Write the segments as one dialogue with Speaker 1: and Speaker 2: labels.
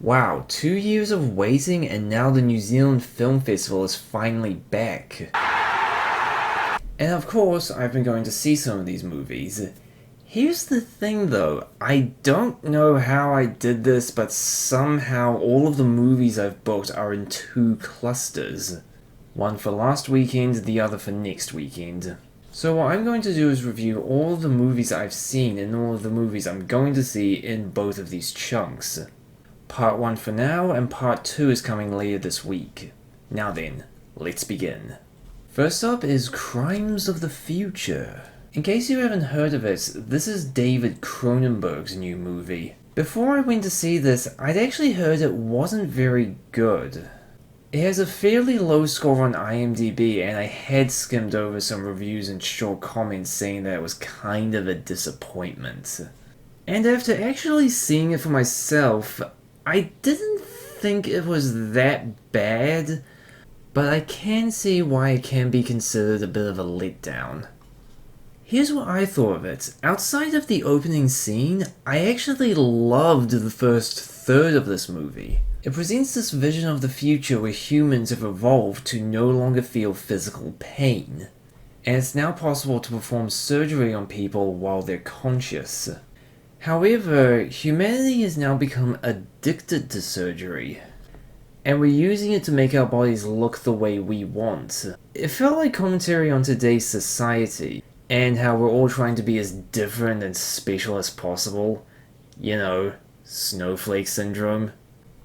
Speaker 1: Wow, 2 years of waiting and now the New Zealand Film Festival is finally back. And of course, I've been going to see some of these movies. Here's the thing though, I don't know how I did this, but somehow all of the movies I've booked are in two clusters. One for last weekend, the other for next weekend. So what I'm going to do is review all of the movies I've seen and all of the movies I'm going to see in both of these chunks. Part 1 for now, and Part 2 is coming later this week. Now then, let's begin. First up is Crimes of the Future. In case you haven't heard of it, this is David Cronenberg's new movie. Before I went to see this, I'd actually heard it wasn't very good. It has a fairly low score on IMDb, and I had skimmed over some reviews and short comments saying that it was kind of a disappointment. And after actually seeing it for myself, I didn't think it was that bad, but I can see why it can be considered a bit of a letdown. Here's what I thought of it. Outside of the opening scene, I actually loved the first third of this movie. It presents this vision of the future where humans have evolved to no longer feel physical pain, and it's now possible to perform surgery on people while they're conscious. However, humanity has now become addicted to surgery, and we're using it to make our bodies look the way we want. It felt like commentary on today's society, and how we're all trying to be as different and special as possible. You know, snowflake syndrome.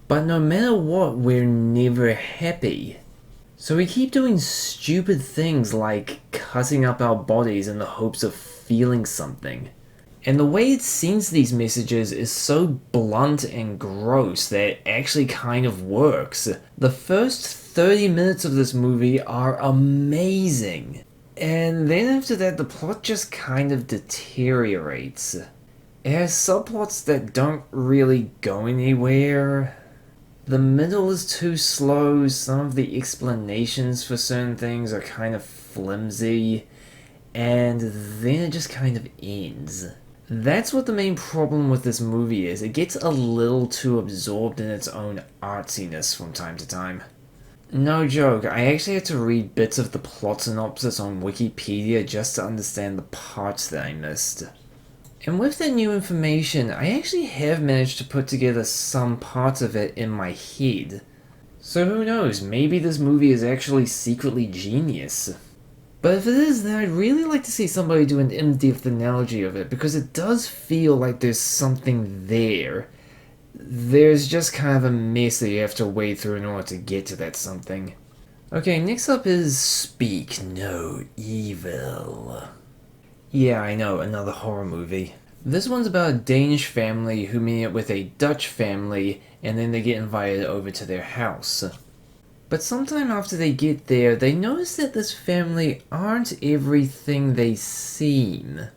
Speaker 1: But no matter what, we're never happy. So we keep doing stupid things like cutting up our bodies in the hopes of feeling something. And the way it sends these messages is so blunt and gross that it actually kind of works. The first 30 minutes of this movie are amazing. And then after that, the plot just kind of deteriorates. It has subplots that don't really go anywhere. The middle is too slow, some of the explanations for certain things are kind of flimsy, and then it just kind of ends. That's what the main problem with this movie is. It gets a little too absorbed in its own artsiness from time to time. No joke, I actually had to read bits of the plot synopsis on Wikipedia just to understand the parts that I missed. And with that new information, I actually have managed to put together some parts of it in my head. So who knows, maybe this movie is actually secretly genius. But if it is, then I'd really like to see somebody do an in-depth analogy of it, because it does feel like there's something there. There's just kind of a mess that you have to wade through in order to get to that something. Okay, next up is Speak No Evil. Yeah, I know, another horror movie. This one's about a Danish family who meet up with a Dutch family, and then they get invited over to their house. But sometime after they get there, they notice that this family aren't everything they seem.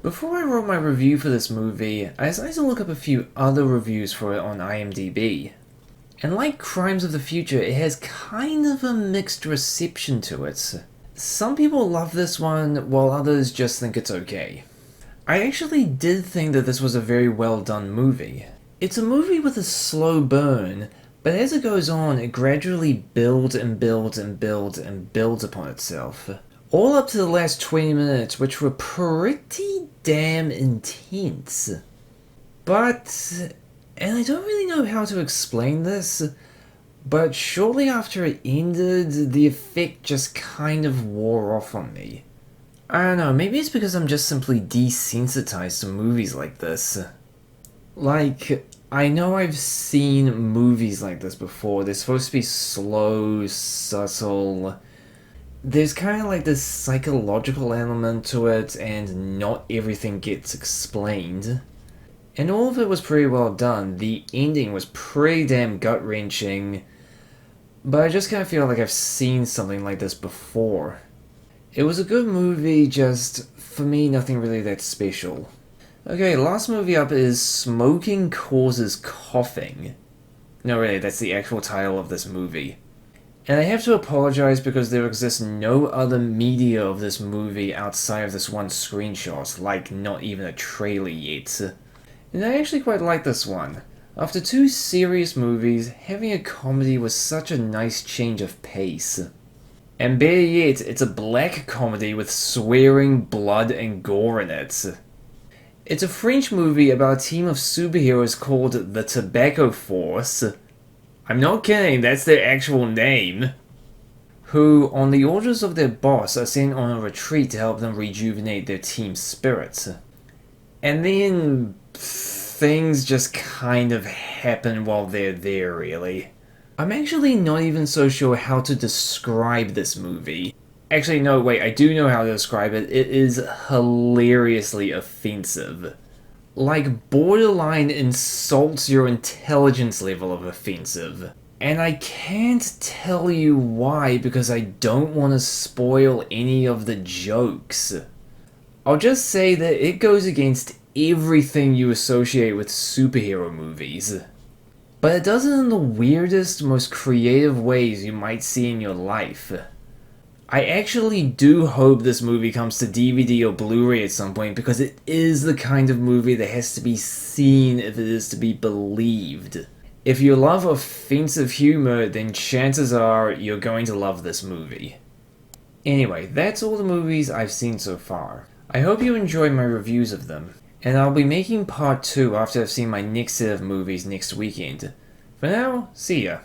Speaker 1: Before I wrote my review for this movie, I decided to look up a few other reviews for it on IMDb. And like Crimes of the Future, it has kind of a mixed reception to it. Some people love this one, while others just think it's okay. I actually did think that this was a very well done movie. It's a movie with a slow burn, but as it goes on, it gradually builds and builds and builds and builds upon itself. All up to the last 20 minutes, which were pretty damn intense. But, and I don't really know how to explain this, but shortly after it ended, the effect just kind of wore off on me. I don't know, maybe it's because I'm just simply desensitized to movies like this. Like, I know I've seen movies like this before. They're supposed to be slow, subtle. There's kind of like this psychological element to it, and not everything gets explained. And all of it was pretty well done. The ending was pretty damn gut-wrenching, but I just kind of feel like I've seen something like this before. It was a good movie, just, for me, nothing really that special. Okay, last movie up is Smoking Causes Coughing. No, really, that's the actual title of this movie. And I have to apologize because there exists no other media of this movie outside of this one screenshot, like not even a trailer yet. And I actually quite like this one. After two serious movies, having a comedy was such a nice change of pace. And better yet, it's a black comedy with swearing, blood, and gore in it. It's a French movie about a team of superheroes called the Tobacco Force. I'm not kidding, that's their actual name. Who, on the orders of their boss, are sent on a retreat to help them rejuvenate their team's spirits. And then things just kind of happen while they're there, really. I'm actually not even so sure how to describe this movie. Actually, no, wait, I do know how to describe it. It is hilariously offensive. Like, borderline insults your intelligence level of offensive. And I can't tell you why because I don't want to spoil any of the jokes. I'll just say that it goes against everything you associate with superhero movies. But it does it in the weirdest, most creative ways you might see in your life. I actually do hope this movie comes to DVD or Blu-ray at some point because it is the kind of movie that has to be seen if it is to be believed. If you love offensive humor, then chances are you're going to love this movie. Anyway, that's all the movies I've seen so far. I hope you enjoyed my reviews of them, and I'll be making part 2 after I've seen my next set of movies next weekend. For now, see ya.